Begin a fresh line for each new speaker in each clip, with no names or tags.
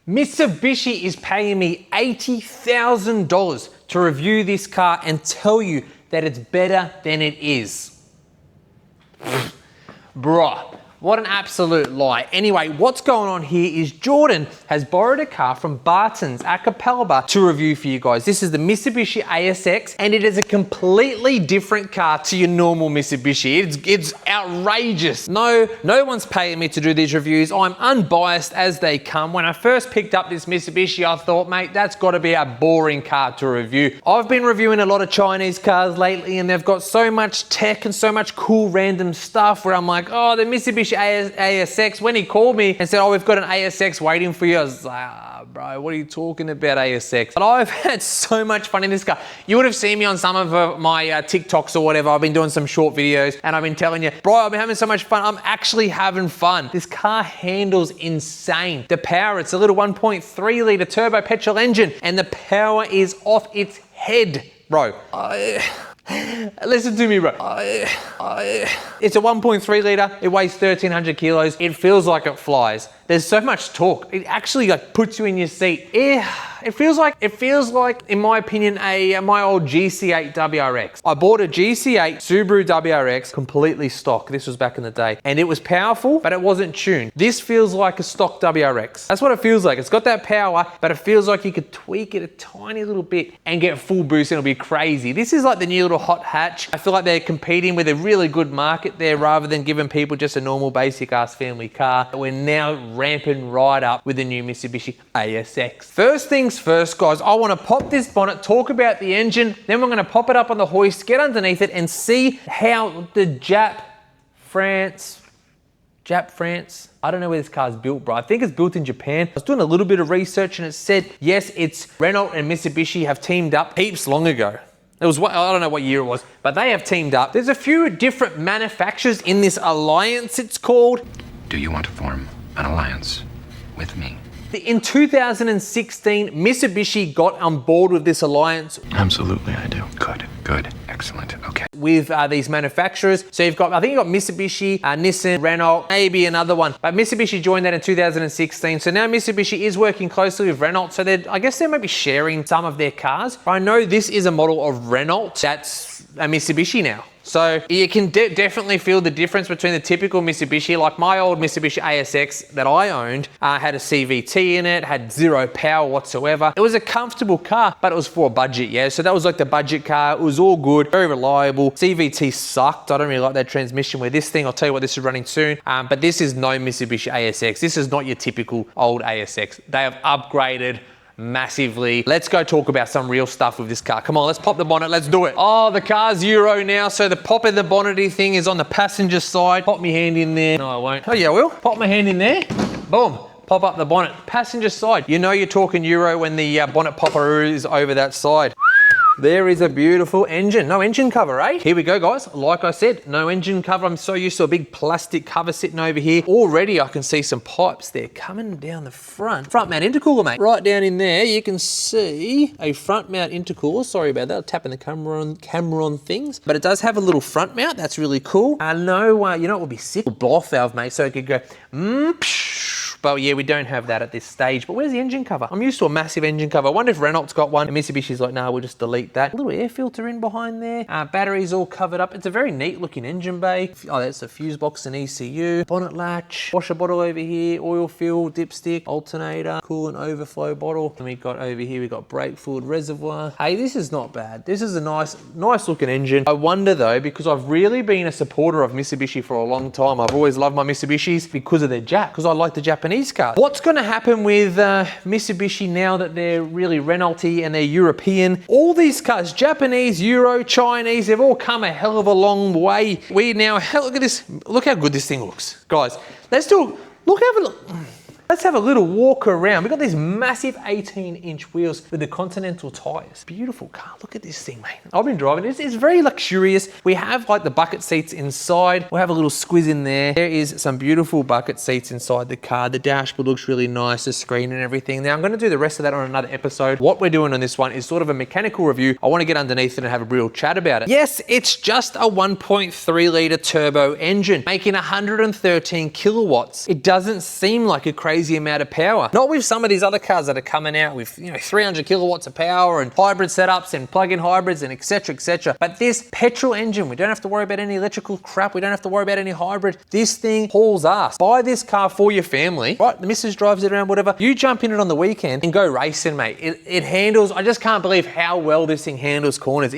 Mitsubishi is paying me $80,000 to review this car and tell you that it's better than it is. Bruh. What an absolute lie. Anyway, what's going on here is Jordan has borrowed a car from Bartons Capalaba to review for you guys. This is the Mitsubishi ASX, and it is a completely different car to your normal Mitsubishi. It's outrageous. No one's paying me to do these reviews. I'm unbiased as they come. When I first picked up this Mitsubishi, I thought, mate, that's got to be a boring car to review. I've been reviewing a lot of Chinese cars lately, and they've got so much tech and so much cool random stuff where I'm like, oh, the Mitsubishi ASX, when he called me and said, oh, we've got an ASX waiting for you, I was like, bro, what are you talking about, ASX? But I've had so much fun in this car. You would have seen me on some of my TikToks or whatever. I've been doing some short videos and I've been telling you, bro, I've been having so much fun. I'm actually having fun. This car handles insane. The power, it's a little 1.3 litre turbo petrol engine and the power is off its head, bro. Listen to me, bro. It's a 1.3 litre. It weighs 1,300 kilos. It feels like it flies. There's so much torque. It actually like puts you in your seat. It feels like, in my opinion, my old GC8 WRX. I bought a GC8 Subaru WRX completely stock. This was back in the day. And it was powerful, but it wasn't tuned. This feels like a stock WRX. That's what it feels like. It's got that power, but it feels like you could tweak it a tiny little bit and get full boost and it'll be crazy. This is like the new little hot hatch. I feel like they're competing with a really good market there rather than giving people just a normal basic ass family car. We're now ramping right up with the new Mitsubishi ASX. First things first, guys, I want to pop this bonnet, talk about the engine, then we're going to pop it up on the hoist, get underneath it and see how the Jap France, I don't know where this car's built, bro. I think it's built in Japan. I was doing a little bit of research and it said, yes, it's Renault and Mitsubishi have teamed up heaps long ago. It was, I don't know what year it was, but they have teamed up. There's a few different manufacturers in this alliance, it's called.
Do you want to form an alliance with me?
In 2016, Mitsubishi got on board with this alliance.
Absolutely, I do. Good, excellent, okay.
With these manufacturers. So you've got, I think you've got Mitsubishi, Nissan, Renault, maybe another one. But Mitsubishi joined that in 2016. So now Mitsubishi is working closely with Renault. So I guess they might be sharing some of their cars. I know this is a model of Renault that's a Mitsubishi now. So you can definitely feel the difference between the typical Mitsubishi. Like my old Mitsubishi ASX that I owned had a CVT in it, had zero power whatsoever. It was a comfortable car, but it was for a budget, yeah? So that was like the budget car. It was all good, very reliable. CVT sucked. I don't really like that transmission with this thing. I'll tell you what this is running soon. But this is no Mitsubishi ASX. This is not your typical old ASX. They have upgraded massively. Let's go talk about some real stuff with this car. Come on, let's pop the bonnet. Let's do it. Oh, the car's Euro now. So the pop of the bonnety thing is on the passenger side. Pop my hand in there. No, I won't. Oh yeah, I will. Pop my hand in there. Boom. Pop up the bonnet. Passenger side. You know you're talking Euro when the bonnet popper is over that side. There is a beautiful engine. No engine cover, eh? Here we go, guys. Like I said, no engine cover. I'm so used to a big plastic cover sitting over here. Already I can see some pipes there coming down the front. Front mount intercooler, mate. Right down in there, you can see a front mount intercooler. Sorry about that. I'm tapping the camera on things. But it does have a little front mount. That's really cool. I know, you know what would be sick? A blow off valve, mate. So it could go, but yeah, we don't have that at this stage. But where's the engine cover? I'm used to a massive engine cover. I wonder if Renault's got one. And Mitsubishi's like, nah, we'll just delete that. A little air filter in behind there. Batteries all covered up. It's a very neat looking engine bay. Oh, that's a fuse box and ECU. Bonnet latch. Washer bottle over here. Oil fill, dipstick, alternator, coolant overflow bottle. And we got over here, we got brake fluid reservoir. Hey, this is not bad. This is a nice looking engine. I wonder though, because I've really been a supporter of Mitsubishi for a long time. I've always loved my Mitsubishis because of their Jap, because I like the Japanese cars. What's going to happen with Mitsubishi now that they're really Renault-y and they're European? All these cars, Japanese, Euro, Chinese, they've all come a hell of a long way. We now, look at this, look how good this thing looks. Guys, let's do, let's have a little walk around. We've got these massive 18-inch wheels with the Continental tires. Beautiful car. Look at this thing, mate. I've been driving it. It's very luxurious. We have like the bucket seats inside. We'll have a little squiz in there. There is some beautiful bucket seats inside the car. The dashboard looks really nice, the screen and everything. Now I'm going to do the rest of that on another episode. What we're doing on this one is sort of a mechanical review. I want to get underneath it and have a real chat about it. Yes, it's just a 1.3 litre turbo engine making 113 kilowatts. It doesn't seem like a crazy crazy amount of power. Not with some of these other cars that are coming out with, 300 kilowatts of power and hybrid setups and plug-in hybrids and etc, etc. But this petrol engine, we don't have to worry about any electrical crap. We don't have to worry about any hybrid. This thing hauls ass. Buy this car for your family, right? The missus drives it around, whatever. You jump in it on the weekend and go racing, mate. It handles, I just can't believe how well this thing handles corners.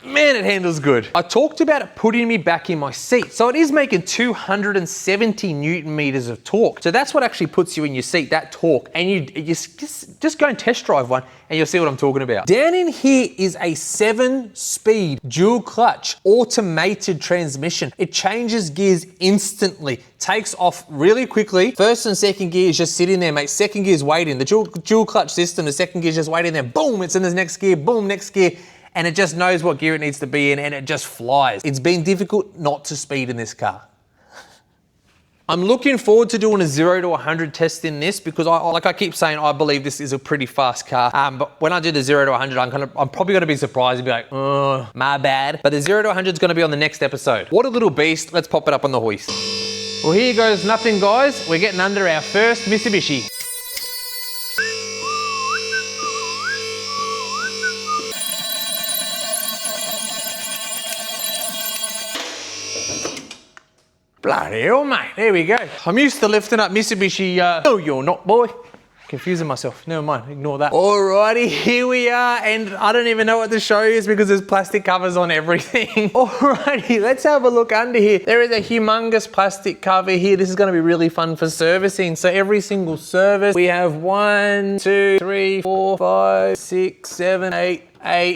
Man, it handles good. I talked about it putting me back in my seat. So it is making 270 Newton meters of torque. So that's what actually puts you in your seat, that torque. And you just go and test drive one and you'll see what I'm talking about. Down in here is a 7-speed dual clutch automated transmission. It changes gears instantly, takes off really quickly. First and second gear is just sitting there, mate. Second gear is waiting. The dual clutch system, the second gear is just waiting there. Boom, it's in the next gear. Boom, next gear. And it just knows what gear it needs to be in and it just flies. It's been difficult not to speed in this car. I'm looking forward to doing a 0 to 100 test in this because like I keep saying, I believe this is a pretty fast car. But when I do the 0 to 100, I'm probably gonna be surprised and be like, oh, my bad. But the 0 to 100 is gonna be on the next episode. What a little beast. Let's pop it up on the hoist. Well, here goes nothing, guys. We're getting under our first Mitsubishi. Bloody hell, mate. There we go. I'm used to lifting up Mitsubishi. No, you're not, boy. Confusing myself. Never mind. Ignore that. Alrighty, here we are. And I don't even know what to show you because there's plastic covers on everything. Alrighty, let's have a look under here. There is a humongous plastic cover here. This is going to be really fun for servicing. So every single service, we have 1, 2, 3, 4, 5, 6, 7, 8,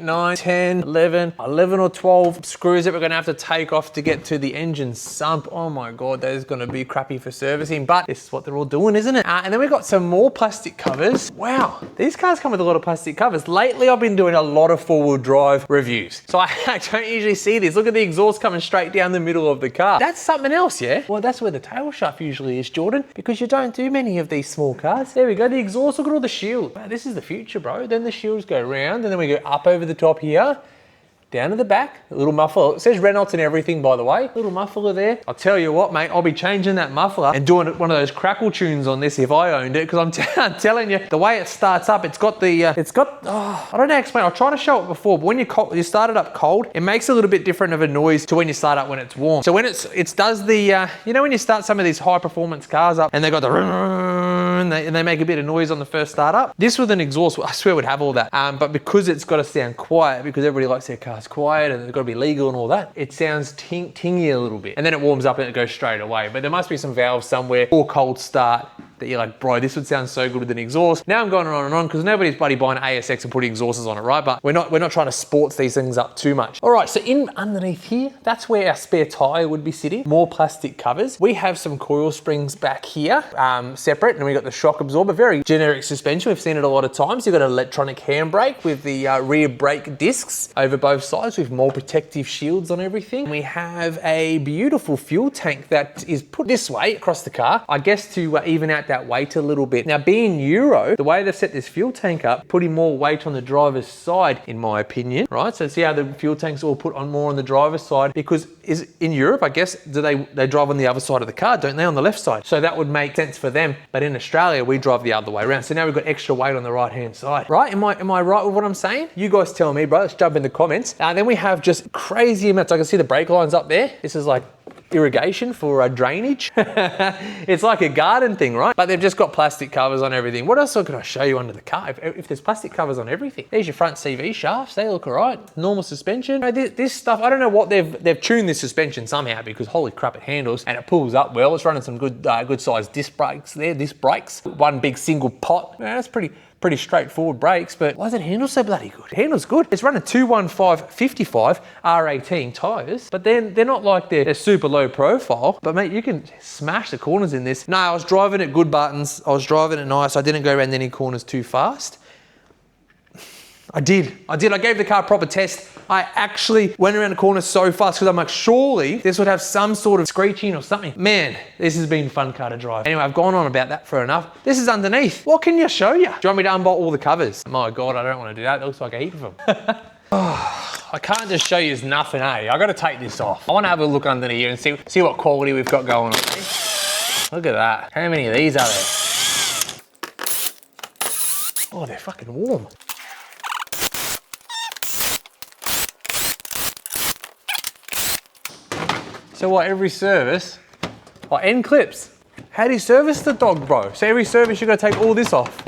9, 10, 11 or 12 screws that we're gonna have to take off to get to the engine sump. Oh my God, that is gonna be crappy for servicing, but this is what they're all doing, isn't it? And then we've got some more plastic covers. Wow, these cars come with a lot of plastic covers. Lately, I've been doing a lot of four-wheel drive reviews, so I don't usually see this. Look at the exhaust coming straight down the middle of the car. That's something else, yeah? Well, that's where the tail shaft usually is, Jordan, because you don't do many of these small cars. There we go, the exhaust, look at all the shield. Wow, this is the future, bro. Then the shields go round, and then we go up over the top here, down to the back, a little muffler. It says Reynolds and everything, by the way. Little muffler there. I'll tell you what, mate, I'll be changing that muffler and doing one of those crackle tunes on this if I owned it, because I'm telling you, the way it starts up, it's got the, I don't know how to explain. I'll try to show it before, but when you start it up cold, it makes a little bit different of a noise to when you start up when it's warm. So when it does the, when you start some of these high performance cars up and they got the, and they make a bit of noise on the first start up, this with an exhaust, I swear would have all that. But because it's got to sound quiet, because everybody likes their cars quiet and they've got to be legal and all that, it sounds tingy a little bit. And then it warms up and it goes straight away. But there must be some valve somewhere or cold start that you're like, bro, this would sound so good with an exhaust. Now I'm going on and on because nobody's bloody buying an ASX and putting exhausts on it, right? But we're not trying to sports these things up too much. All right, so underneath here, that's where our spare tire would be sitting. More plastic covers. We have some coil springs back here, separate, and we got the shock absorber, very generic suspension. We've seen it a lot of times. You've got an electronic handbrake with the rear brake discs over both sides with more protective shields on everything. We have a beautiful fuel tank that is put this way across the car, I guess to even out that weight a little bit. Now, being Euro, the way they've set this fuel tank up, putting more weight on the driver's side, in my opinion, right? So see how the fuel tanks all put on more on the driver's side, because in Europe, I guess, they drive on the other side of the car, don't they, on the left side? So that would make sense for them. But in Australia, we drive the other way around. So now we've got extra weight on the right-hand side, right? Am I right with what I'm saying? You guys tell me, bro. Let's jump in the comments. Then we have just crazy amounts. I can see the brake lines up there. This is like irrigation for drainage. It's like a garden thing, right? But they've just got plastic covers on everything. What else can I show you under the car? If there's plastic covers on everything, there's your front CV shafts. They look all right. Normal suspension. This stuff, I don't know what they've tuned this suspension somehow, because holy crap, it handles and it pulls up well. It's running some good sized disc brakes there. Disc brakes, one big single pot. Man, that's pretty straightforward brakes, but why does it handle so bloody good? It handles good. It's running 215/55 R18 tires, but then they're not like they're super low profile, but mate, you can smash the corners in this. No, I was driving it good, Bartons. I was driving it nice. I didn't go around any corners too fast. I did. I gave the car a proper test. I actually went around the corner so fast because I'm like, surely this would have some sort of screeching or something. Man, this has been a fun car to drive. Anyway, I've gone on about that for enough. This is underneath. What can you show you? Do you want me to unbolt all the covers? My God, I don't want to do that. It looks like a heap of them. I can't just show you nothing, eh? I got to take this off. I want to have a look underneath here and see what quality we've got going on. Look at that. How many of these are there? Oh, they're fucking warm. So what, every service, oh, end clips. How do you service the dog, bro? So every service you gotta take all this off.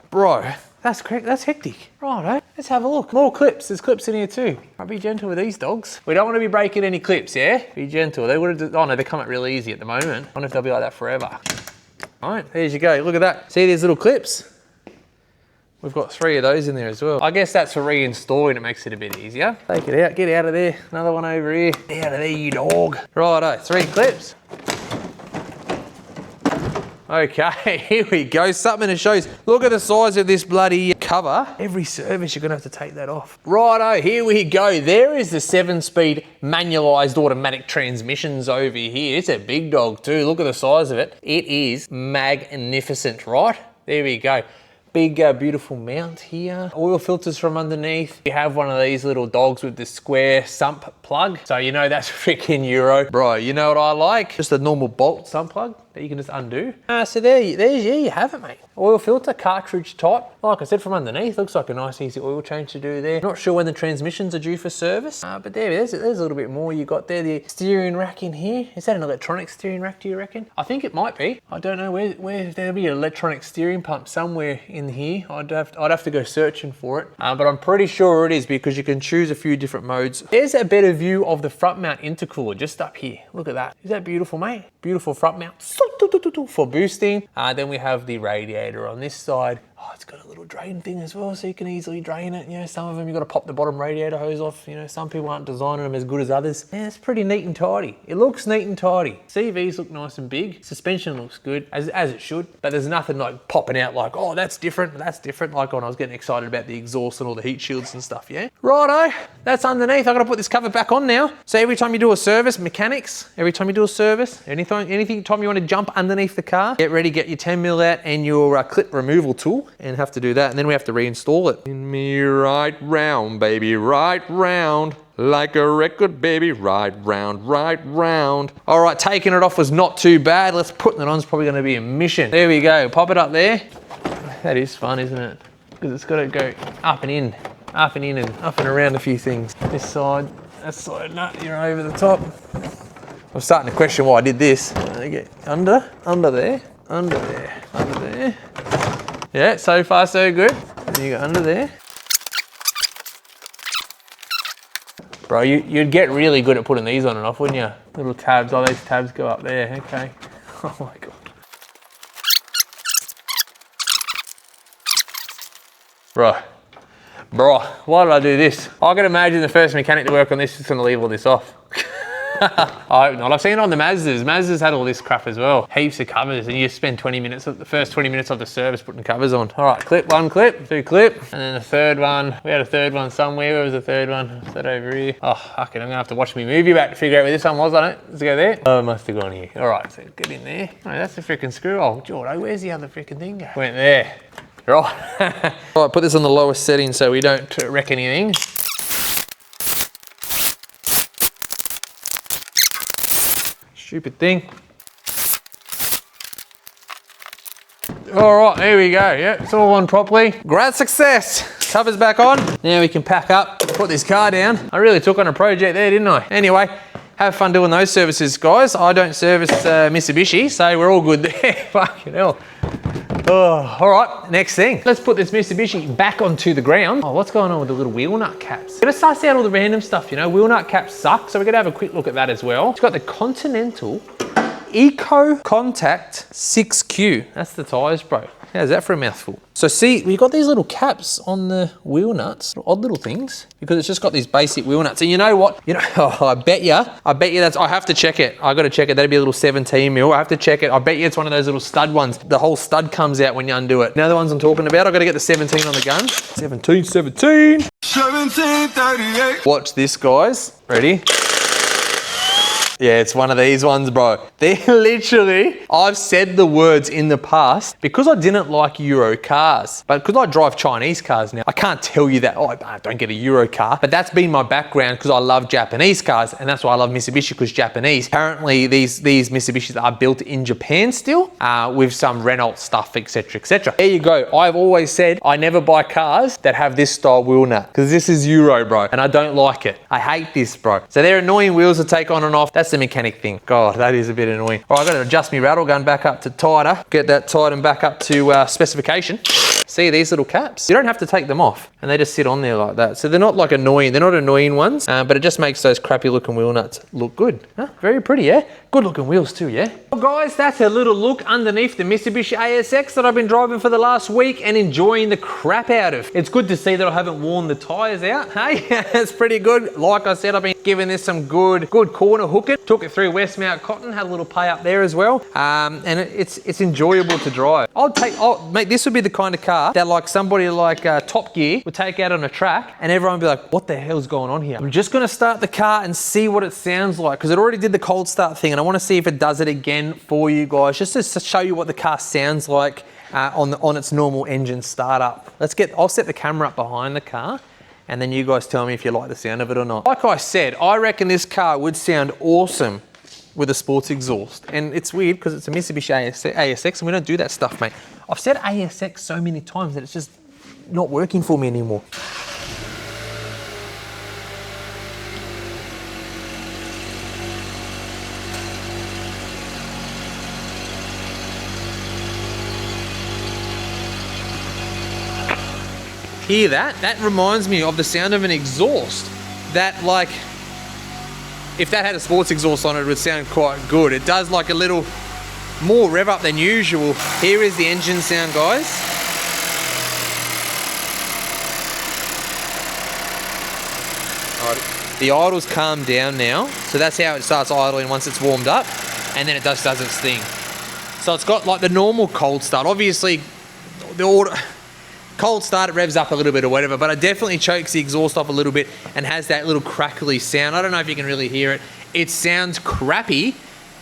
Bro, that's correct, that's hectic. Righto, let's have a look. More clips, there's clips in here too. I'll be gentle with these dogs. We don't wanna be breaking any clips, yeah? Be gentle, they would've, oh no, they come out really easy at the moment. I wonder if they'll be like that forever. All right, there you go, look at that. See these little clips? We've got 3 of those in there as well. I guess that's for reinstalling, it makes it a bit easier. Take it out, get out of there. Another one over here. Get out of there, you dog. Righto, 3 clips. Okay, here we go. Something that shows. Look at the size of this bloody cover. Every service, you're gonna have to take that off. Righto, here we go. There is the 7-speed manualised automatic transmissions over here. It's a big dog too. Look at the size of it. It is magnificent, right? There we go. Big, beautiful mount here. Oil filters from underneath. You have one of these little dogs with the square sump plug. So you know that's freaking Euro. Bro, you know what I like? Just a normal bolt sump plug that you can just undo. So there you have it, mate. Oil filter, cartridge type. Like I said, from underneath, looks like a nice easy oil change to do there. Not sure when the transmissions are due for service, but there's a little bit more you got there. The steering rack in here. Is that an electronic steering rack, do you reckon? I think it might be. I don't know where there'll be an electronic steering pump somewhere in here. I'd have to go searching for it, but I'm pretty sure it is because you can choose a few different modes. There's a better view of the front mount intercooler just up here. Look at that. Is that beautiful, mate? Beautiful front mount for boosting. Then we have the radiator on this side. Oh, it's got a little drain thing as well, so you can easily drain it. You know, some of them you got to pop the bottom radiator hose off. You know, some people aren't designing them as good as others. Yeah, it's pretty neat and tidy. It looks neat and tidy. CVs look nice and big. Suspension looks good, as it should. But there's nothing like popping out like, oh, that's different. That's different. Like when I was getting excited about the exhaust and all the heat shields and stuff. Yeah. Righto. That's underneath. I got to put this cover back on now. So every time you do a service, mechanics. Every time you do a service, anything time you want to jump underneath the car, get ready, get your 10mm out and your clip removal tool, and have to do that, and then we have to reinstall it. In me right round, baby, right round. Like a record, baby, right round, right round. All right, taking it off was not too bad. Putting it on is probably gonna be a mission. There we go, pop it up there. That is fun, isn't it? Because it's gotta go up and in and up and around a few things. This side, that side, no, you're over the top. I'm starting to question why I did this. Get under there, under there, under there. Yeah, so far so good. And you go under there. Bro, you'd get really good at putting these on and off, wouldn't you? Little tabs, oh, these tabs go up there, okay. Oh my God. Bro, why did I do this? I can imagine the first mechanic to work on this is gonna leave all this off. I hope not. I've seen it on the Mazdas. Mazdas had all this crap as well. Heaps of covers, and you spend 20 minutes, the first 20 minutes of the service putting covers on. All right, clip, 1 clip, 2 clip, and then the third one. We had a third one somewhere. Where was the third one? Is that over here? Oh, fuck it. I'm gonna have to watch me movie back to figure out where this one was on it. Let's go there. Oh, it must have gone here. All right, so get in there. Oh, that's the freaking screw. Oh, Jordo, where's the other freaking thing go? Went there. Right. All right, put this on the lowest setting so we don't wreck anything. Stupid thing. All right, there we go. Yeah, it's all on properly. Great success. Cover's back on. Now we can pack up, put this car down. I really took on a project there, didn't I? Anyway, have fun doing those services, guys. I don't service Mitsubishi, so we're all good there. Fucking hell. Oh, all right, next thing. Let's put this Mitsubishi back onto the ground. Oh, what's going on with the little wheel nut caps? Gonna suss out all the random stuff, you know. Wheel nut caps suck, so we're gonna have a quick look at that as well. It's got the Continental Eco Contact 6Q. That's the tyres, bro. How's that for a mouthful? So see, we've got these little caps on the wheel nuts, odd little things, because it's just got these basic wheel nuts. And you know what? You know, oh, I bet you I have to check it. I got to check it. That'd be a little 17mm. I have to check it. I bet you it's one of those little stud ones. The whole stud comes out when you undo it. Now the ones I'm talking about, I got to get the 17 on the gun. 1738. Watch this, guys. Ready? Yeah, it's one of these ones, bro. They're literally, I've said the words in the past because I didn't like Euro cars, but because I drive Chinese cars now, I can't tell you that, oh, don't get a Euro car, but that's been my background because I love Japanese cars, and that's why I love Mitsubishi, because Japanese. Apparently these Mitsubishis are built in Japan still, with some Renault stuff, etc, etc. There you go. I've always said I never buy cars that have this style wheel nut, because this is Euro, bro, and I don't like it. I hate this, bro. So they're annoying wheels to take on and off. That's the mechanic thing. God, that is a bit annoying. All right, I've got to adjust my rattle gun back up to tighter, get that tightened back up to specification. See these little caps? You don't have to take them off, and they just sit on there like that. So they're not like annoying. They're not annoying ones, but it just makes those crappy looking wheel nuts look good. Huh? Very pretty, yeah? Good looking wheels too, yeah? Well, guys, that's a little look underneath the Mitsubishi ASX that I've been driving for the last week and enjoying the crap out of. It's good to see that I haven't worn the tires out. Hey, it's pretty good. Like I said, I've been giving this some good corner hooking. Took it through Westmount Cotton, had a little pay up there as well. And it's enjoyable to drive. Mate, this would be the kind of car that like somebody like Top Gear would take out on a track and everyone would be like, what the hell's going on here? I'm just gonna start the car and see what it sounds like, because it already did the cold start thing and I wanna see if it does it again for you guys, just to show you what the car sounds like on its normal engine startup. I'll set the camera up behind the car and then you guys tell me if you like the sound of it or not. Like I said, I reckon this car would sound awesome with a sports exhaust. And it's weird because it's a Mitsubishi ASX and we don't do that stuff, mate. I've said ASX so many times that it's just not working for me anymore. Hear that? That reminds me of the sound of an exhaust that, like, if that had a sports exhaust on it, it would sound quite good. It does like a little more rev up than usual. Here is the engine sound, guys. Alright, the idle's calmed down now, so that's how it starts idling once it's warmed up, and then it does its thing. So it's got like the normal cold start. Obviously, cold start, it revs up a little bit or whatever, but it definitely chokes the exhaust off a little bit and has that little crackly sound. I don't know if you can really hear it. It sounds crappy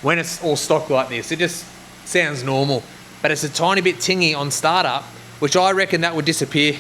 when it's all stock like this. It just sounds normal, but it's a tiny bit tingy on startup, which I reckon that would disappear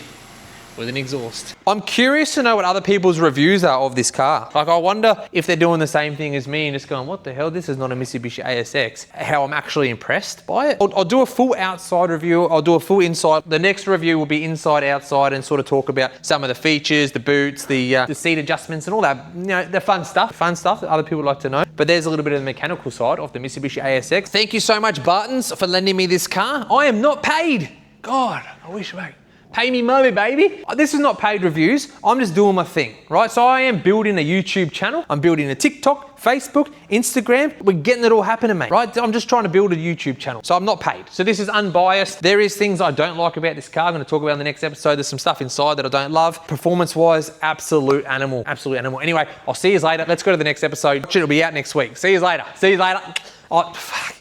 with an exhaust. I'm curious to know what other people's reviews are of this car. Like, I wonder if they're doing the same thing as me and just going, what the hell, this is not a Mitsubishi ASX. How I'm actually impressed by it. I'll do a full outside review, I'll do a full inside. The next review will be inside, outside, and sort of talk about some of the features, the boots, the seat adjustments and all that, you know, the fun stuff that other people like to know. But there's a little bit of the mechanical side of the Mitsubishi ASX. Thank you so much, Bartons, for lending me this car. I am not paid. God, I wish, mate. Pay me money, baby. This is not paid reviews. I'm just doing my thing, right? So I am building a YouTube channel. I'm building a TikTok, Facebook, Instagram. We're getting it all happening, mate, right? I'm just trying to build a YouTube channel. So I'm not paid. So this is unbiased. There is things I don't like about this car. I'm gonna talk about in the next episode. There's some stuff inside that I don't love. Performance-wise, absolute animal, absolute animal. Anyway, I'll see you later. Let's go to the next episode. It'll be out next week. See you later. See you later. Oh, fuck.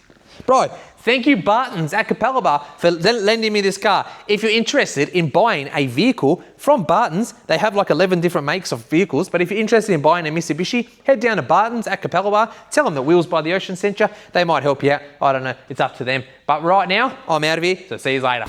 Bro. Thank you, Bartons Capalaba, for lending me this car. If you're interested in buying a vehicle from Bartons, they have like 11 different makes of vehicles, but if you're interested in buying a Mitsubishi, head down to Bartons Capalaba, tell them that Wheels by the Ocean sent you. They might help you out. I don't know, it's up to them. But right now, I'm out of here, so see you later.